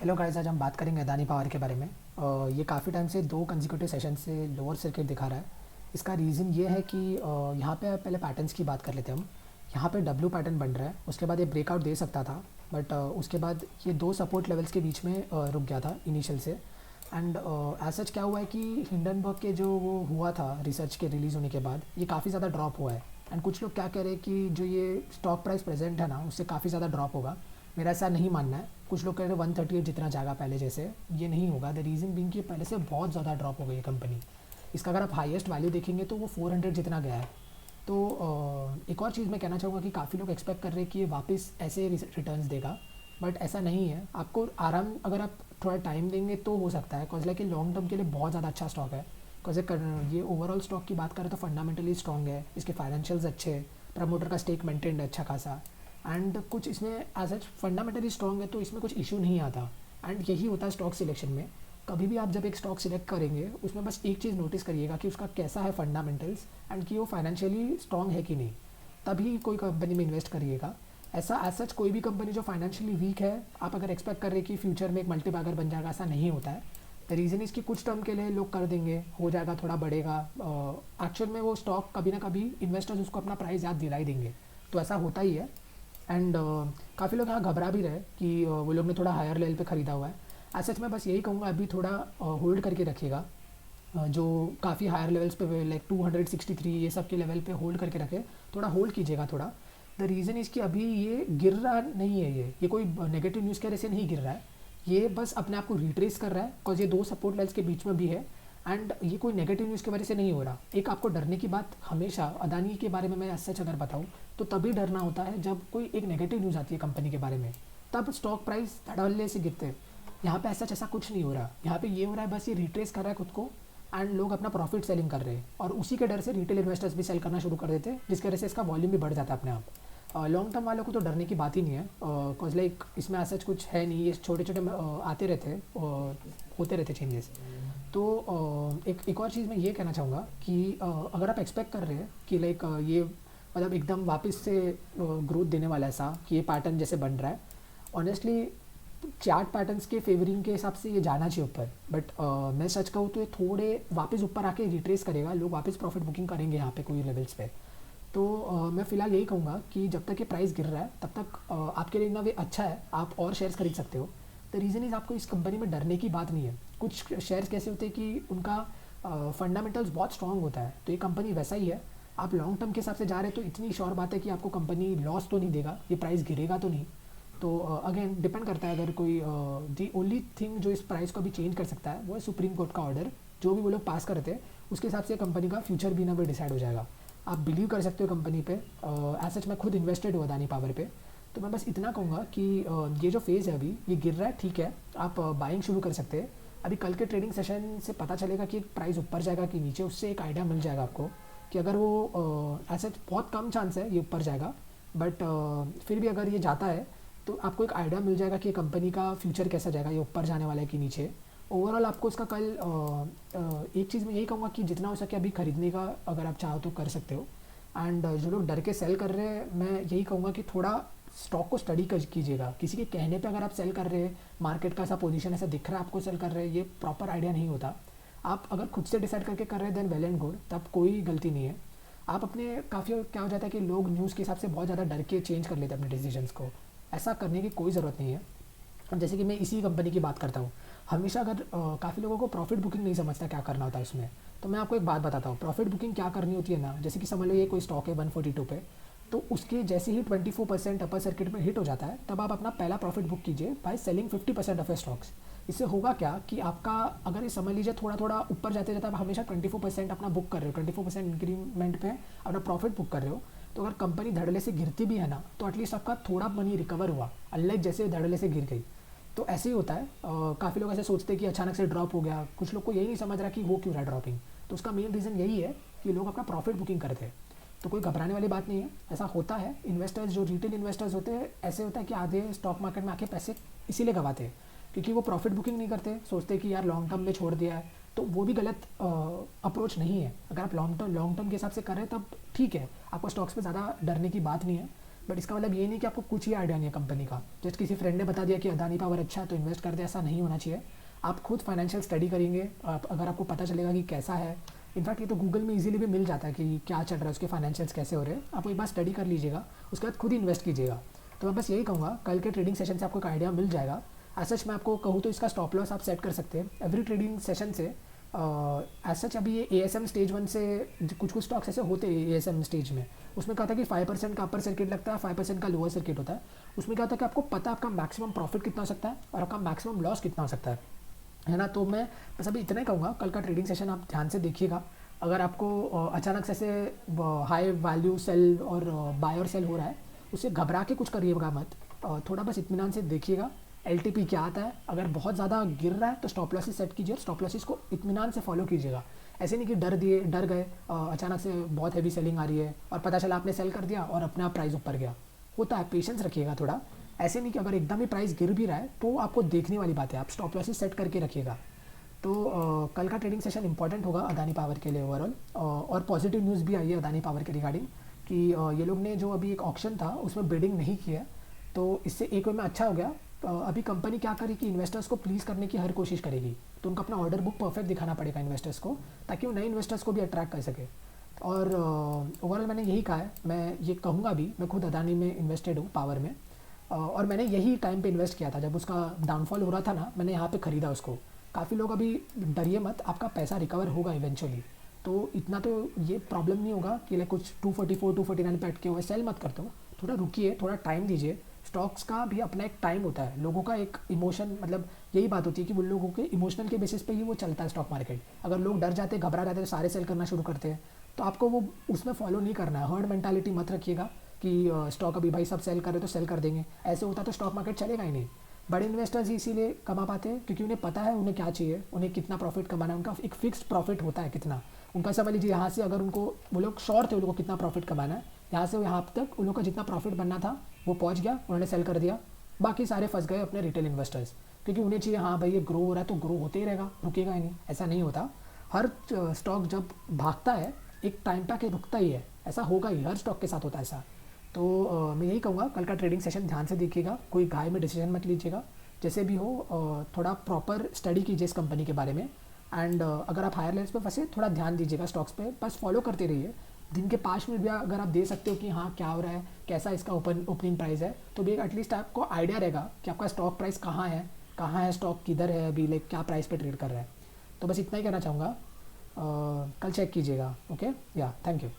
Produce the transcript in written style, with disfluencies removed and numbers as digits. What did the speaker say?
Hello guys, आज हम बात करेंगे अदानी पावर के बारे में। ये काफ़ी टाइम से दो कंसेक्यूटिव सेशन से लोअर सर्किट दिखा रहा है। इसका रीज़न ये है कि यहाँ पे पहले पैटर्न्स की बात कर लेते हैं हम। यहाँ पे डब्ल्यू पैटर्न बन रहा है, उसके बाद ये ब्रेकआउट दे सकता था, बट उसके बाद ये दो सपोर्ट लेवल्स के बीच में रुक गया था इनिशियल से। एंड एज सच क्या हुआ है कि हिंडनबर्ग के जो वो हुआ था रिसर्च के रिलीज़ होने के बाद ये काफ़ी ज़्यादा ड्रॉप हुआ है। एंड कुछ लोग क्या कह रहे हैं कि जो ये स्टॉक प्राइस प्रेजेंट है ना, उससे काफ़ी ज़्यादा ड्रॉप होगा। मेरा ऐसा नहीं मानना है। कुछ लोग कह रहे हैं 138 जितना जाएगा पहले जैसे, ये नहीं होगा। द रीज़न बिंग कि पहले से बहुत ज़्यादा ड्रॉप हो गई है कंपनी। इसका अगर आप हाईएस्ट वैल्यू देखेंगे तो वो 400 जितना गया है। तो एक और चीज़ मैं कहना चाहूँगा कि काफ़ी लोग एक्सपेक्ट कर रहे हैं कि ये वापस ऐसे रिटर्न्स देगा, बट ऐसा नहीं है। आपको आराम, अगर आप थोड़ा टाइम देंगे तो हो सकता है, बिकॉज लाइक लॉन्ग टर्म के लिए बहुत ज़्यादा अच्छा स्टॉक है। बिकॉज ये ओवरऑल स्टॉक की बात करें तो फंडामेंटली स्ट्रॉन्ग है, इसके फाइनेंशियल्स अच्छे हैं, प्रमोटर का स्टेक मेंटेन्ड है अच्छा खासा, एंड कुछ इसमें एज सच फंडामेंटली स्ट्रॉन्ग है, तो इसमें कुछ इशू नहीं आता। एंड यही होता है स्टॉक सिलेक्शन में। कभी भी आप जब एक स्टॉक सिलेक्ट करेंगे उसमें बस एक चीज़ नोटिस करिएगा कि उसका कैसा है फंडामेंटल्स, एंड कि वो फाइनेंशियली स्ट्रॉन्ग है कि नहीं, तभी कोई कंपनी में इन्वेस्ट करिएगा। ऐसा एज सच कोई भी कंपनी जो फाइनेंशियली वीक है, आप अगर एक्सपेक्ट कर रहे हैं कि फ्यूचर में एक मल्टीबैगर बन जाएगा, ऐसा नहीं होता है। द रीज़न इसकी कुछ टर्म के लिए लोग कर देंगे, हो जाएगा, थोड़ा बढ़ेगा, एक्चुअल में वो स्टॉक कभी ना कभी इन्वेस्टर्स उसको अपना प्राइस याद दिला ही देंगे। तो ऐसा होता ही है। एंड काफ़ी लोग यहाँ घबरा भी रहे कि वो लोग ने थोड़ा हायर लेवल पे ख़रीदा हुआ है। एज सच मैं बस यही कहूँगा, अभी थोड़ा होल्ड करके रखिएगा। जो काफ़ी हायर लेवल्स पे लाइक 263 ये सब के लेवल पे होल्ड करके रखे, थोड़ा होल्ड कीजिएगा थोड़ा। द रीज़न इसकी अभी ये गिर रहा नहीं है, ये कोई नेगेटिव न्यूज़ की वजह से नहीं गिर रहा है। ये बस अपने आप को रिट्रेस कर रहा है, बिकॉज ये दो सपोर्ट लेवल्स के बीच में भी है। एंड ये कोई नेगेटिव न्यूज़ की वजह से नहीं हो रहा। एक आपको डरने की बात हमेशा अदानी के बारे में मैं सच अगर बताऊँ तो तभी डरना होता है जब कोई एक नेगेटिव न्यूज़ आती है कंपनी के बारे में, तब स्टॉक प्राइस धड़ल्ले से गिरते हैं। यहाँ पे ऐसा ऐसा कुछ नहीं हो रहा। यहाँ पे ये हो रहा है बस ये रिट्रेस कर रहा है खुद को, एंड लोग अपना प्रॉफिट सेलिंग कर रहे हैं, और उसी के डर से रिटेल इन्वेस्टर्स भी सेल करना शुरू कर देते हैं, जिसकी वजह से इसका वॉल्यूम भी बढ़ जाता है अपने आप। लॉन्ग टर्म वालों को तो डरने की बात ही नहीं है, बिकॉज लाइक इसमें ऐसा कुछ है नहीं, ये छोटे छोटे आते रहते हैं, होते रहते चेंजेस। तो एक और चीज़ मैं ये कहना चाहूँगा कि अगर आप एक्सपेक्ट कर रहे हैं कि लाइक ये मतलब एकदम वापस से ग्रोथ देने वाला है, ऐसा कि ये पैटर्न जैसे बन रहा है, ऑनेस्टली चार्ट पैटर्न्स के फेवरिंग के हिसाब से ये जाना चाहिए ऊपर, बट मैं सच कहूँ तो ये थोड़े वापस ऊपर आके रिट्रेस करेगा, लोग वापस प्रॉफिट बुकिंग करेंगे यहाँ पे कोई लेवल्स पे। तो मैं फ़िलहाल यही कहूँगा कि जब तक ये प्राइस गिर रहा है तब तक आपके लिए ना वे अच्छा है, आप और शेयर्स खरीद सकते हो। द रीज़न इज़ आपको इस कंपनी में डरने की बात नहीं है। कुछ शेयर्स कैसे होते हैं कि उनका फंडामेंटल्स बहुत स्ट्रॉन्ग होता है, तो ये कंपनी वैसा ही है। आप लॉन्ग टर्म के हिसाब से जा रहे हैं तो इतनी श्योर बात है कि आपको कंपनी लॉस तो नहीं देगा, ये प्राइस गिरेगा तो नहीं। तो अगेन डिपेंड करता है। अगर कोई दी ओनली थिंग जो इस प्राइस को अभी चेंज कर सकता है वो है सुप्रीम कोर्ट का ऑर्डर, जो भी वो लोग पास करते हैं उसके हिसाब से कंपनी का फ्यूचर भी ना भी डिसाइड हो जाएगा। आप बिलीव कर सकते हो कंपनी पे। एज सच मैं खुद इन्वेस्टेड हूँ अदानी पावर पे, तो मैं बस इतना कहूँगा कि ये जो फेज़ है अभी ये गिर रहा है, ठीक है, आप बाइंग शुरू कर सकते हैं। अभी कल के ट्रेडिंग सेशन से पता चलेगा कि प्राइस ऊपर जाएगा कि नीचे, उससे एक आइडिया मिल जाएगा आपको कि अगर वो ऐसा बहुत कम चांस है ये ऊपर जाएगा, बट फिर भी अगर ये जाता है तो आपको एक आइडिया मिल जाएगा कि कंपनी का फ्यूचर कैसा जाएगा, ये ऊपर जाने वाला है कि नीचे। ओवरऑल आपको इसका कल एक चीज़ मैं यही कहूँगा कि जितना हो सके अभी ख़रीदने का अगर आप चाहो तो कर सकते हो। एंड जो लोग डर के सेल कर रहे हैं, मैं यही कहूँगा कि थोड़ा स्टॉक को स्टडी कर कीजिएगा। किसी के कहने पे अगर आप सेल कर रहे हैं, मार्केट का ऐसा पोजीशन ऐसा दिख रहा है आपको सेल कर रहे हैं, ये प्रॉपर आइडिया नहीं होता। आप अगर खुद से डिसाइड करके कर रहे हैं देन वेल एंड गुड, तब कोई गलती नहीं है। आप अपने काफ़ी क्या हो जाता है कि लोग न्यूज़ के हिसाब से बहुत ज़्यादा डर के चेंज कर लेते हैं अपने डिसीजंस को। ऐसा करने की कोई ज़रूरत नहीं है। अब जैसे कि मैं इसी कंपनी की बात करता हूँ, हमेशा अगर काफ़ी लोगों को प्रॉफिट बुकिंग नहीं समझता क्या करना होता है उसमें, तो मैं आपको एक बात बताता हूँ प्रॉफिट बुकिंग क्या करनी होती है ना। जैसे कि समझ लो ये कोई स्टॉक है 142 पे, तो उसके जैसे ही 24% अपर सर्किट में हिट हो जाता है, तब आप अपना पहला प्रॉफिट बुक कीजिए by selling 50% of A stocks. इससे होगा क्या कि आपका अगर ये समझ लीजिए थोड़ा थोड़ा ऊपर जाते जाते आप हमेशा 24% अपना बुक कर रहे हो, 24% इंक्रीमेंट पे अपना प्रॉफिट बुक कर रहे हो, तो अगर कंपनी धड़ल्ले से गिरती भी है ना, तो एटलीस्ट आपका थोड़ा मनी रिकवर हुआ, अनलाइक जैसे धड़ल्ले से गिर गई। तो ऐसे ही होता है। काफ़ी लोग ऐसे सोचते हैं कि अचानक से ड्रॉप हो गया, कुछ लोग को यही नहीं समझ रहा कि वो क्यों रहा ड्रॉपिंग। तो उसका मेन रीज़न यही है कि लोग अपना प्रॉफिट बुकिंग करते हैं। तो कोई घबराने वाली बात नहीं है, ऐसा होता है। इन्वेस्टर्स जो रिटेल इन्वेस्टर्स होते हैं, ऐसे होता है कि आधे स्टॉक मार्केट में आके पैसे इसीलिए गवाते हैं क्योंकि वो प्रॉफिट बुकिंग नहीं करते, सोचते कि यार लॉन्ग टर्म में छोड़ दिया है। तो वो भी गलत अप्रोच नहीं है। अगर आप लॉन्ग टर्म के हिसाब से कर रहे हैं तब ठीक है, आपको स्टॉक्स पे ज़्यादा डरने की बात नहीं है। बट इसका मतलब ये नहीं कि आपको कुछ ही आइडिया नहीं है कंपनी का, जस्ट किसी फ्रेंड ने बता दिया कि अदानी पावर अच्छा है तो इन्वेस्ट कर दे, ऐसा नहीं होना चाहिए। आप खुद फाइनेंशियल स्टडी करेंगे, अगर आपको पता चलेगा कि कैसा है, इनफैक्ट ये तो गूगल में इजीली भी मिल जाता है कि क्या चल रहा है, उसके फाइनेंशियल्स कैसे हो रहे हैं, आप एक बार स्टडी कर लीजिएगा, उसके बाद खुद ही इन्वेस्ट कीजिएगा। तो मैं बस यही कहूँगा, कल के ट्रेडिंग सेशन से आपको एक आइडिया मिल जाएगा। एज सच मैं आपको कहूँ तो इसका स्टॉप लॉस आप सेट कर सकते हैं एवरी ट्रेडिंग सेशन से। एज सच अभी ये ASM स्टेज 1 से कुछ कुछ स्टॉक्स ऐसे होते हैं ASM स्टेज में, उसमें क्या होता है कि 5% का अपर सर्किट लगता है, 5% का लोअर सर्किट होता है। उसमें क्या होता है कि आपको पता है आपका मैक्सिमम प्रॉफिट कितना हो सकता है और आपका मैक्सिमम लॉस कितना हो सकता है ना। तो मैं बस अभी इतना ही कहूँगा, कल का ट्रेडिंग सेशन आप ध्यान से देखिएगा। अगर आपको अचानक से ऐसे हाई वैल्यू सेल और बाय और सेल हो रहा है, उससे घबरा के कुछ करिएगा मत, थोड़ा बस इत्मीनान से देखिएगा LTP क्या आता है। अगर बहुत ज़्यादा गिर रहा है तो स्टॉप लॉसेस सेट कीजिए और स्टॉप लॉसेस को इत्मीनान से फॉलो कीजिएगा। ऐसे नहीं कि डर गए, अचानक से बहुत हैवी सेलिंग आ रही है और पता चला आपने सेल कर दिया और अपना प्राइस ऊपर गया, होता है। पेशेंस रखिएगा थोड़ा, ऐसे नहीं कि अगर एकदम ही प्राइस गिर भी रहा है तो आपको देखने वाली बात है, आप स्टॉप लॉसेस सेट करके रखिएगा। तो कल का ट्रेडिंग सेशन इंपॉर्टेंट होगा अदानी पावर के लिए ओवरऑल। और पॉजिटिव न्यूज़ भी आई है अदानी पावर के रिगार्डिंग कि ये लोग ने जो अभी एक ऑक्शन था उसमें बिडिंग नहीं किया, तो इससे एक वे में अच्छा हो गया। अभी कंपनी क्या करेगी कि इन्वेस्टर्स को प्लीज़ करने की हर कोशिश करेगी, तो उनको अपना ऑर्डर बुक परफेक्ट दिखाना पड़ेगा इन्वेस्टर्स को, ताकि वो नए इन्वेस्टर्स को भी अट्रैक्ट कर सके। और ओवरऑल मैंने यही कहा है, मैं ये कहूँगा भी, मैं खुद अदानी में इन्वेस्टेड हूँ पावर में, और मैंने यही टाइम पे इन्वेस्ट किया था जब उसका डाउनफॉल हो रहा था ना, मैंने यहाँ पे ख़रीदा उसको। काफ़ी लोग अभी डरिए मत, आपका पैसा रिकवर होगा इवेंचुअली। तो इतना तो ये प्रॉब्लम नहीं होगा कि लाइक कुछ 244 249 पे अटके हुए सेल मत करते हो, थोड़ा रुकिए, थोड़ा टाइम दीजिए। स्टॉक्स का भी अपना एक टाइम होता है, लोगों का एक इमोशन, मतलब यही बात होती है कि वो लोगों के इमोशनल के बेसिस पे ही वो चलता है स्टॉक मार्केट। अगर लोग डर जाते हैं, घबरा जाते हैं, तो सारे सेल करना शुरू करते हैं, तो आपको वो उसमें फॉलो नहीं करना है। हर्ड मेंटालिटी मत रखिएगा कि स्टॉक अभी भाई सब सेल कर रहे तो सेल कर देंगे, ऐसे होता तो स्टॉक मार्केट चलेगा ही नहीं। बड़े इन्वेस्टर्स ही इसीलिए कमा पाते हैं क्योंकि उन्हें पता है उन्हें क्या चाहिए, उन्हें कितना प्रॉफिट कमाना है, उनका एक फिक्स्ड प्रॉफिट होता है कितना। उनका समझ लीजिए यहाँ से अगर उनको, वो लोग श्योर थे उन लोगों को कितना प्रॉफिट कमाना है, यहाँ से यहाँ तक उन लोगों का जितना प्रॉफिट बनना था वो पहुँच गया, उन्होंने सेल कर दिया। बाकी सारे फंस गए अपने रिटेल इन्वेस्टर्स, क्योंकि उन्हें चाहिए हाँ भाई ये ग्रो हो रहा है तो ग्रो होते ही रहेगा, रुकेगा ही नहीं। ऐसा नहीं होता। हर स्टॉक जब भागता है एक टाइम पे आके रुकता ही है, ऐसा होगा ही, हर स्टॉक के साथ होता है ऐसा। तो मैं यही कहूँगा, कल का ट्रेडिंग सेशन ध्यान से देखिएगा, कोई घाय में डिसीजन मत लीजिएगा, जैसे भी हो थोड़ा प्रॉपर स्टडी कीजिए इस कंपनी के बारे में। एंड अगर आप हायर लेवल्स पे फंसे, थोड़ा ध्यान दीजिएगा स्टॉक्स पे, बस फॉलो करते रहिए। दिन के 5 मिनट भी अगर आप दे सकते हो कि हाँ क्या हो रहा है, कैसा इसका ओपनिंग प्राइस है, तो भी एटलीस्ट आपको आइडिया रहेगा कि आपका स्टॉक प्राइस कहाँ है, स्टॉक किधर है अभी, लाइक क्या प्राइस पे ट्रेड कर रहा है। तो बस इतना ही कहना चाहूँगा, कल चेक कीजिएगा। ओके, या थैंक यू।